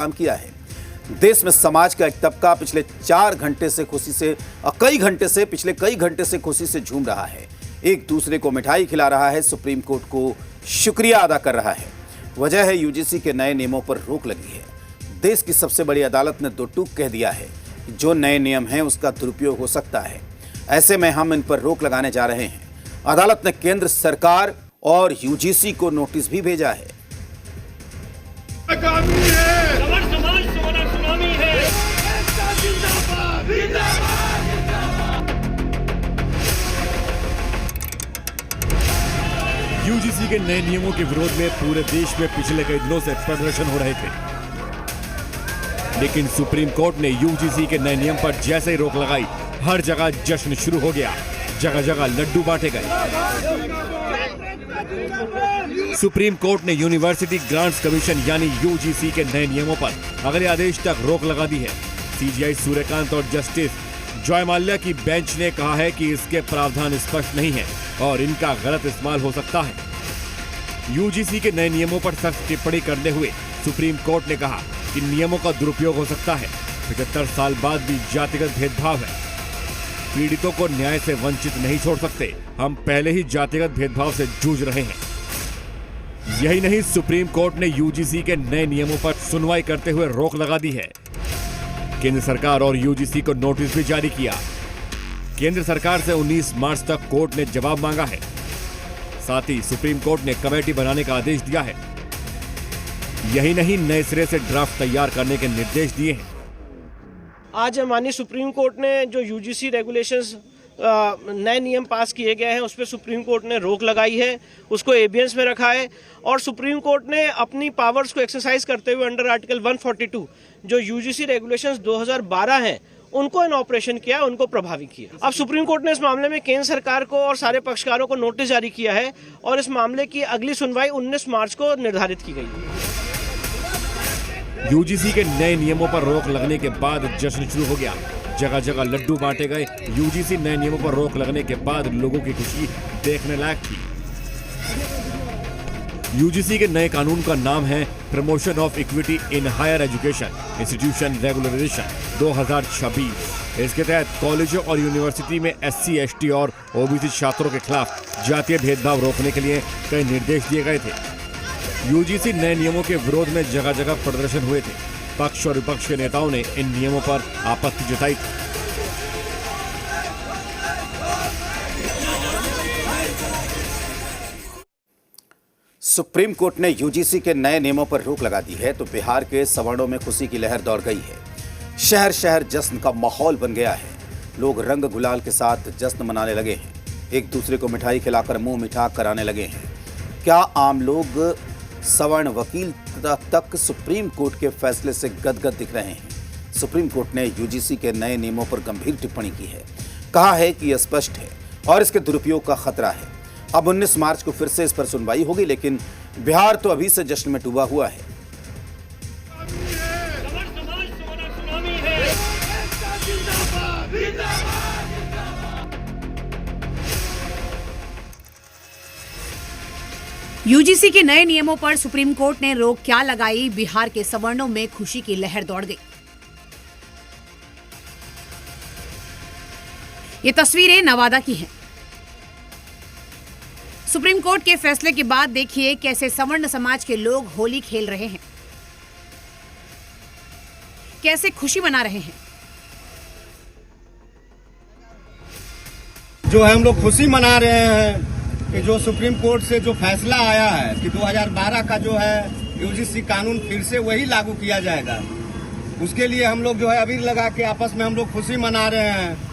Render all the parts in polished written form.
काम किया है। देश में समाज का एक तबका पिछले 4 घंटे से खुशी से पिछले कई घंटे से खुशी से झूम रहा है, एक दूसरे को मिठाई खिला रहा है, सुप्रीम कोर्ट को शुक्रिया अदा कर रहा है। वजह है यूजीसी के नए नियमों पर रोक लगी है। देश की सबसे बड़ी अदालत ने दो टूक कह दिया है कि जो नए नियम हैं उसका दुरुपयोग हो सकता है। ऐसे में हम इन पर रोक लगाने जा रहे हैं। अदालत ने केंद्र सरकार और यूजीसी को नोटिस भी भेजा है। यूजीसी के नए नियमों के विरोध में पूरे देश में पिछले कई दिनों से प्रदर्शन हो रहे थे, लेकिन सुप्रीम कोर्ट ने यूजीसी के नए नियम पर जैसे ही रोक लगाई, हर जगह जश्न शुरू हो गया, जगह जगह लड्डू बांटे गए। सुप्रीम कोर्ट ने यूनिवर्सिटी ग्रांट्स कमीशन यानी यूजीसी के नए नियमों पर अगले आदेश तक रोक लगा दी है। सीजीआई सूर्यकांत और जस्टिस जॉय माल्या की बेंच ने कहा है कि इसके प्रावधान स्पष्ट नहीं है और इनका गलत इस्तेमाल हो सकता है। यूजीसी के नए नियमों पर सख्त टिप्पणी करते हुए सुप्रीम कोर्ट ने कहा कि नियमों का दुरुपयोग हो सकता है। 75 साल बाद भी जातिगत भेदभाव है, पीड़ितों को न्याय से वंचित नहीं छोड़ सकते। हम पहले ही जातिगत भेदभाव से जूझ रहे हैं। यही नहीं, सुप्रीम कोर्ट ने यूजीसी के नए नियमों पर सुनवाई करते हुए रोक लगा दी है। केंद्र सरकार और यूजीसी को नोटिस भी जारी किया। केंद्र सरकार से 19 मार्च तक कोर्ट ने जवाब मांगा है। साथ ही सुप्रीम कोर्ट ने कमेटी बनाने का आदेश दिया है। यही नहीं, नए सिरे से ड्राफ्ट तैयार करने के निर्देश दिए हैं। आज माननीय सुप्रीम कोर्ट ने जो यूजीसी रेगुलेशंस नए नियम पास किए गए हैं उस पर सुप्रीम कोर्ट ने रोक लगाई है, उसको एबियंस में रखा है और सुप्रीम कोर्ट ने अपनी पावर्स को एक्सरसाइज करते हुए अंडर आर्टिकल 142 जो यूजीसी रेगुलेशंस 2012 हैं उनको इन ऑपरेशन किया, उनको प्रभावी किया। अब सुप्रीम कोर्ट ने इस मामले में केंद्र सरकार को और सारे पक्षकारों को नोटिस जारी किया है और इस मामले की अगली सुनवाई 19 मार्च को निर्धारित की गई है। यूजीसी के नए नियमों पर रोक लगने के बाद जश्न शुरू हो गया, जगह जगह लड्डू बांटे गए। यूजीसी नए नियमों पर रोक लगने के बाद लोगों की खुशी देखने लायक थी। यूजीसी के नए कानून का नाम है promotion of equity in higher education institution regularisation 2026। इसके तहत कॉलेजों और यूनिवर्सिटी में एससी, एसटी और ओबीसी छात्रों के खिलाफ जातीय भेदभाव रोकने के लिए कई निर्देश दिए गए थे। यूजीसी नए नियमों के विरोध में जगह जगह प्रदर्शन हुए थे। पक्ष और विपक्ष के नेताओं ने इन नियमों पर आपत्ति जताई थी। सुप्रीम कोर्ट ने यूजीसी के नए नियमों पर रोक लगा दी है तो बिहार के सवर्णों में खुशी की लहर दौड़ गई है। शहर शहर जश्न का माहौल बन गया है। लोग रंग गुलाल के साथ जश्न मनाने लगे हैं, एक दूसरे को मिठाई खिलाकर मुंह मीठा कराने लगे हैं। क्या आम लोग सवर्ण वकील तक सुप्रीम कोर्ट के फैसले से गदगद दिख रहे हैं। सुप्रीम कोर्ट ने यूजीसी के नए नियमों पर गंभीर टिप्पणी की है, कहा है कि यह स्पष्ट है और इसके दुरुपयोग का खतरा है। अब 19 मार्च को फिर से इस पर सुनवाई होगी, लेकिन बिहार तो अभी से जश्न में डूबा हुआ है। यूजीसी के नए नियमों पर सुप्रीम कोर्ट ने रोक क्या लगाई, बिहार के सवर्णों में खुशी की लहर दौड़ गई। ये तस्वीरें नवादा की हैं। सुप्रीम कोर्ट के फैसले के बाद देखिए कैसे सवर्ण समाज के लोग होली खेल रहे हैं, कैसे खुशी मना रहे हैं। जो है हम लोग खुशी मना रहे हैं कि जो सुप्रीम कोर्ट से जो फैसला आया है कि 2012 का जो है यूजीसी कानून फिर से वही लागू किया जाएगा, उसके लिए हम लोग जो है अबीर लगा के आपस में हम लोग खुशी मना रहे हैं।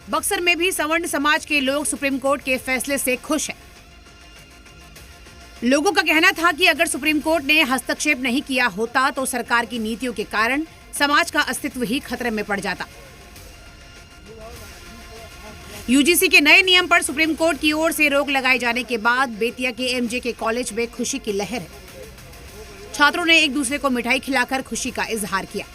बक्सर में भी सवर्ण समाज के लोग सुप्रीम कोर्ट के फैसले से खुश हैं। लोगों का कहना था कि अगर सुप्रीम कोर्ट ने हस्तक्षेप नहीं किया होता तो सरकार की नीतियों के कारण समाज का अस्तित्व ही खतरे में पड़ जाता। यूजीसी के नए नियम पर सुप्रीम कोर्ट की ओर से रोक लगाए जाने के बाद बेतिया के एमजेके कॉलेज में खुशी की लहर है। छात्रों ने एक दूसरे को मिठाई खिलाकर खुशी का इजहार किया।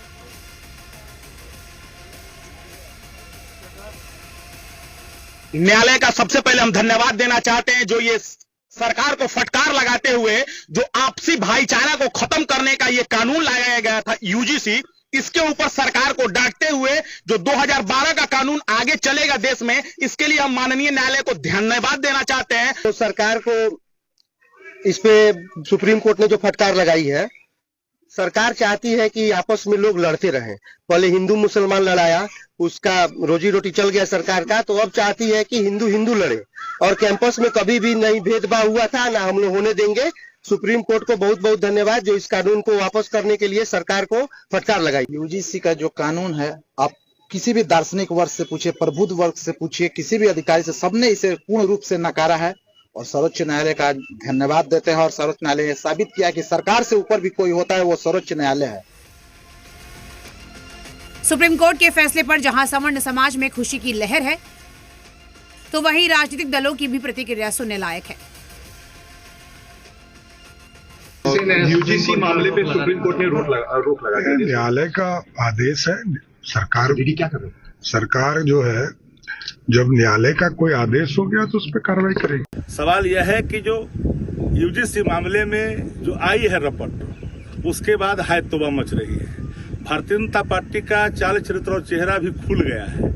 न्यायालय का सबसे पहले हम धन्यवाद देना चाहते हैं जो ये सरकार को फटकार लगाते हुए जो आपसी भाईचारा को खत्म करने का ये कानून लाया गया था यूजीसी, इसके ऊपर सरकार को डांटते हुए जो 2012 का कानून आगे चलेगा देश में, इसके लिए हम माननीय न्यायालय को धन्यवाद देना चाहते हैं। तो सरकार को इस पे सुप्रीम कोर्ट ने जो फटकार लगाई है, सरकार चाहती है कि आपस में लोग लड़ते रहें। पहले हिंदू मुसलमान लड़ाया, उसका रोजी रोटी चल गया सरकार का, तो अब चाहती है कि हिंदू हिंदू लड़े। और कैंपस में कभी भी नहीं भेदभाव हुआ था, ना हम लोग होने देंगे। सुप्रीम कोर्ट को बहुत बहुत धन्यवाद जो इस कानून को वापस करने के लिए सरकार को फटकार लगाई। यूजीसी का जो कानून है, आप किसी भी दार्शनिक वर्ग से पूछिए, प्रबुद्ध वर्ग से पूछिए, किसी भी अधिकारी से, सबने इसे पूर्ण रूप से नकारा है और सर्वोच्च न्यायालय का धन्यवाद देते हैं। और सर्वोच्च न्यायालय ने साबित किया कि सरकार से ऊपर भी कोई होता है वो सर्वोच्च न्यायालय है। सुप्रीम कोर्ट के फैसले पर जहां सवर्ण समाज में खुशी की लहर है, तो वहीं राजनीतिक दलों की भी प्रतिक्रिया सुनने लायक है। यूजीसी मामले पे सुप्रीम कोर्ट ने रोक लगा दी। न्यायालय का आदेश है। सरकार जो है, जब न्यायालय का कोई आदेश हो गया तो उस पर कार्रवाई करेगी। सवाल यह है कि जो यूजीसी मामले में जो आई है रपट, उसके बाद हाय तौबा मच रही है। भारतीय जनता पार्टी का चाल चरित्र और चेहरा भी खुल गया है।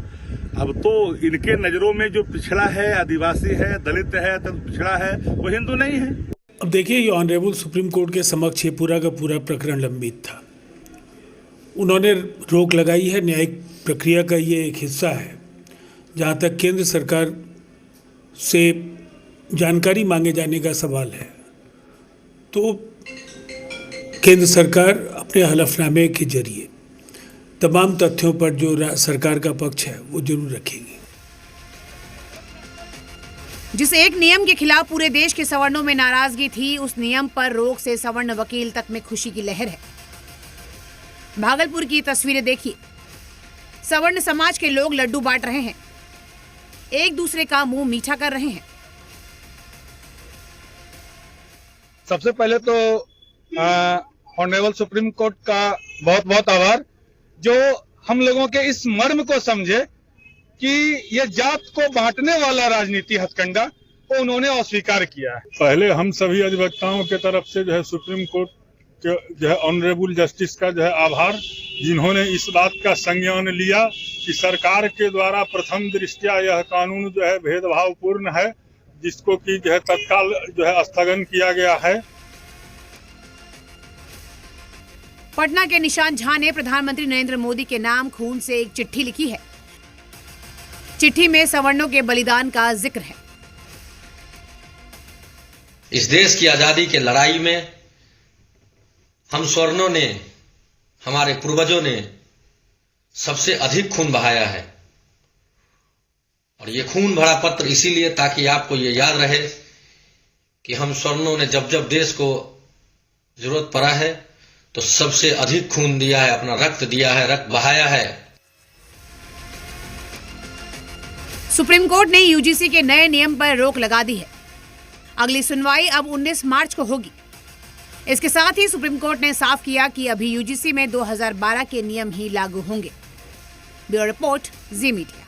अब तो इनके नजरों में जो पिछड़ा है, आदिवासी है, दलित है, तो पिछड़ा है, वो हिंदू नहीं है। अब देखिए, ये ऑनरेबल सुप्रीम कोर्ट के समक्ष ये पूरा का पूरा प्रकरण लंबित था। उन्होंने रोक लगाई है। न्यायिक प्रक्रिया का ये एक हिस्सा है। जहाँ तक केंद्र सरकार से जानकारी मांगे जाने का सवाल है, तो केंद्र सरकार अपने हलफनामे के जरिए तमाम तथ्यों पर जो सरकार का पक्ष है वो जरूर रखेगी। जिस एक नियम के खिलाफ पूरे देश के सवर्णों में नाराजगी थी, उस नियम पर रोक से सवर्ण वकील तक में खुशी की लहर है। भागलपुर की तस्वीरें देखिए। सवर्ण समाज के लोग लड्डू बांट रहे हैं, एक दूसरे का मुंह मीठा कर रहे हैं। सबसे पहले तो ऑनरेबल सुप्रीम कोर्ट का बहुत बहुत आभार, जो हम लोगों के इस मर्म को समझे कि ये जात को बांटने वाला राजनीति हथकंडा को उन्होंने अस्वीकार किया है। पहले हम सभी अधिवक्ताओं के तरफ से जो है सुप्रीम कोर्ट के जो है ऑनरेबल जस्टिस का जो है आभार, जिन्होंने इस बात का संज्ञान लिया कि सरकार के द्वारा प्रथम दृष्टया यह कानून जो है भेदभावपूर्ण है, जिसको कि जो है तत्काल जो है स्थगन किया गया है। पटना के निशांत झा ने प्रधानमंत्री नरेंद्र मोदी के नाम खून से एक चिट्ठी लिखी है। चिट्ठी में सवर्णों के बलिदान का जिक्र है। इस देश की आजादी के लड़ाई में हम स्वर्णों ने, हमारे पूर्वजों ने सबसे अधिक खून बहाया है। और ये खून भरा पत्र इसीलिए ताकि आपको ये याद रहे कि हम स्वर्णों ने जब जब देश को जरूरत पड़ा है तो सबसे अधिक खून दिया है, अपना रक्त दिया है, रक्त बहाया है। सुप्रीम कोर्ट ने यूजीसी के नए नियम पर रोक लगा दी है। अगली सुनवाई अब 19 मार्च को होगी। इसके साथ ही सुप्रीम कोर्ट ने साफ किया कि अभी यूजीसी में 2012 के नियम ही लागू होंगे। ब्यूरो रिपोर्ट, जी मीडिया।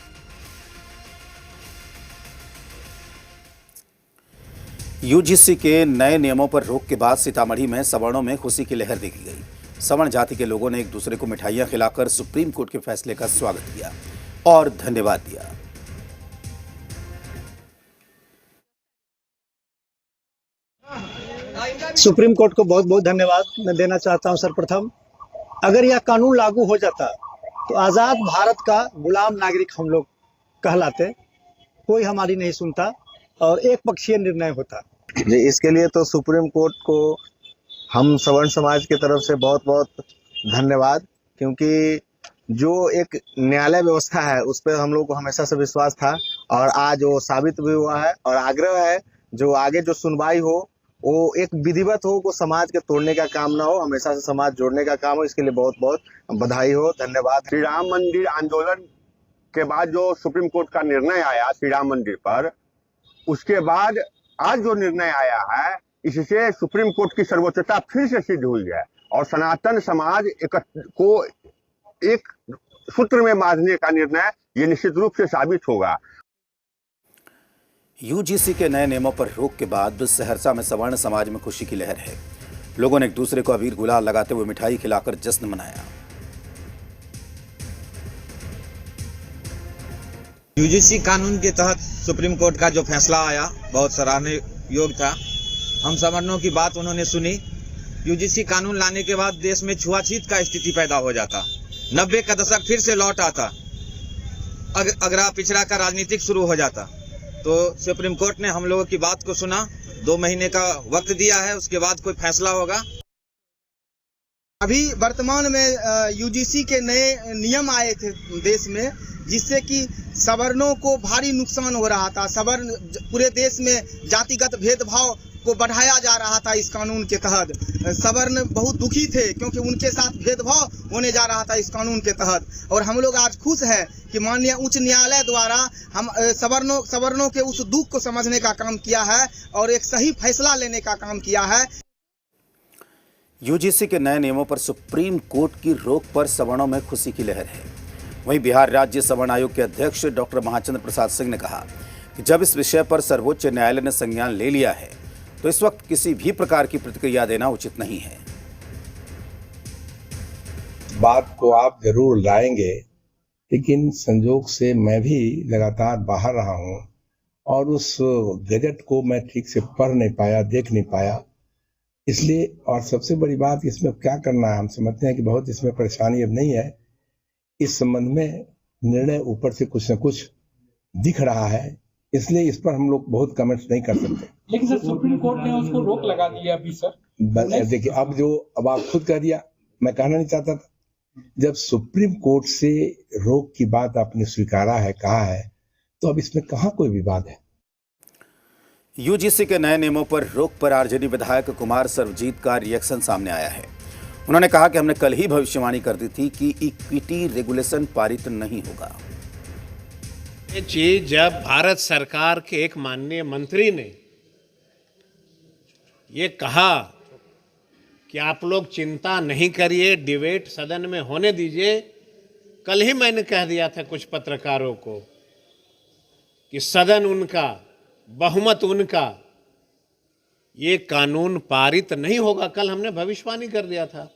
यूजीसी के नए नियमों पर रोक के बाद सीतामढ़ी में सवर्णों में खुशी की लहर देखी गई। सवर्ण जाति के लोगों ने एक दूसरे को मिठाइयां खिलाकर सुप्रीम कोर्ट के फैसले का स्वागत किया और धन्यवाद दिया। सुप्रीम कोर्ट को बहुत बहुत धन्यवाद मैं देना चाहता हूं। सर्वप्रथम, अगर यह कानून लागू हो जाता तो आजाद भारत का गुलाम नागरिक हम लोग कहलाते, कोई हमारी नहीं सुनता और एक पक्षीय निर्णय होता। इसके लिए तो सुप्रीम कोर्ट को हम सवर्ण समाज की तरफ से बहुत बहुत धन्यवाद, क्योंकि जो एक न्यायालय व्यवस्था है उस पर हम लोग को हमेशा से विश्वास था और आज वो साबित भी हुआ है। और आग्रह है जो आगे जो सुनवाई हो वो एक विधिवत हो, को समाज के तोड़ने का काम ना हो, हमेशा से समाज जोड़ने का काम हो। इसके लिए बहुत बहुत बधाई हो, धन्यवाद। श्री राम मंदिर आंदोलन के बाद जो सुप्रीम कोर्ट का निर्णय आया श्री राम मंदिर पर, उसके बाद आज जो निर्णय आया है, इससे सुप्रीम कोर्ट की सर्वोच्चता फिर से सिद्ध हुई है और सनातन समाज को एक सूत्र में बांधने का निर्णय ये निश्चित रूप से साबित होगा। यूजीसी के नए नियमों पर रोक के बाद सहरसा में सवर्ण समाज में खुशी की लहर है। लोगों ने एक दूसरे को अबीर गुलाल लगाते हुए मिठाई खिलाकर जश्न मनाया। यूजीसी कानून के तहत सुप्रीम कोर्ट का जो फैसला आया बहुत सराहनीय योग्य था। हम सवर्णों की बात उन्होंने सुनी। यूजीसी कानून लाने के बाद देश में छुआछूत का स्थिति पैदा हो जाता, 90 का दशक फिर से लौट आता, अगरा पिछड़ा का राजनीतिक शुरू हो जाता। तो सुप्रीम कोर्ट ने हम लोगों की बात को सुना, 2 महीने का वक्त दिया है, उसके बाद कोई फैसला होगा। अभी वर्तमान में यूजीसी के नए नियम आए थे देश में, जिससे कि सवर्णों को भारी नुकसान हो रहा था। सवर्ण पूरे देश में जातिगत भेदभाव को बढ़ाया जा रहा था। इस कानून के तहत सवर्ण बहुत दुखी थे क्योंकि उनके साथ भेदभाव होने जा रहा था इस कानून के तहत। और हम लोग आज खुश हैं कि माननीय उच्च न्यायालय द्वारा हम सवर्णों के उस दुख को समझने का काम किया है और एक सही फैसला लेने का काम किया है। यूजीसी के नए नियमों पर सुप्रीम कोर्ट की रोक पर सवर्णों में खुशी की लहर है। वहीं बिहार राज्य सवर्ण आयोग के अध्यक्ष डॉक्टर महाचंद्र प्रसाद सिंह ने कहा कि जब इस विषय पर सर्वोच्च न्यायालय ने संज्ञान ले लिया है तो इस वक्त किसी भी प्रकार की प्रतिक्रिया देना उचित नहीं है। बात को आप जरूर लाएंगे, लेकिन संजोग से मैं भी लगातार बाहर रहा हूं और उस गजट को मैं ठीक से पढ़ नहीं पाया, देख नहीं पाया, इसलिए। और सबसे बड़ी बात, इसमें क्या करना है, हम समझते हैं कि बहुत इसमें परेशानी अब नहीं है। इस संबंध में निर्णय ऊपर से कुछ न कुछ दिख रहा है, इसलिए इस पर हम लोग बहुत कमेंट्स नहीं कर सकते। लेकिन सर सुप्रीम कोर्ट ने उसको रोक लगा दिया अभी सर। देखिए, अब आप खुद कह दिया, मैं कहना नहीं चाहता था। जब सुप्रीम कोर्ट से रोक की बात आपने स्वीकारा है, कहा है, तो अब इसमें कहाँ कोई विवाद है। यूजीसी के नए नियमों पर रोक पर आरजेडी विधायक कुमार सर्वजीत का रिएक्शन सामने आया है। उन्होंने कहा कि हमने कल ही भविष्यवाणी कर दी थी कि इक्विटी रेगुलेशन पारित नहीं होगा। ये चीज जब भारत सरकार के एक माननीय मंत्री ने ये कहा कि आप लोग चिंता नहीं करिए, डिबेट सदन में होने दीजिए, कल ही मैंने कह दिया था कुछ पत्रकारों को कि सदन उनका, बहुमत उनका, ये कानून पारित नहीं होगा। कल हमने भविष्यवाणी कर दिया था।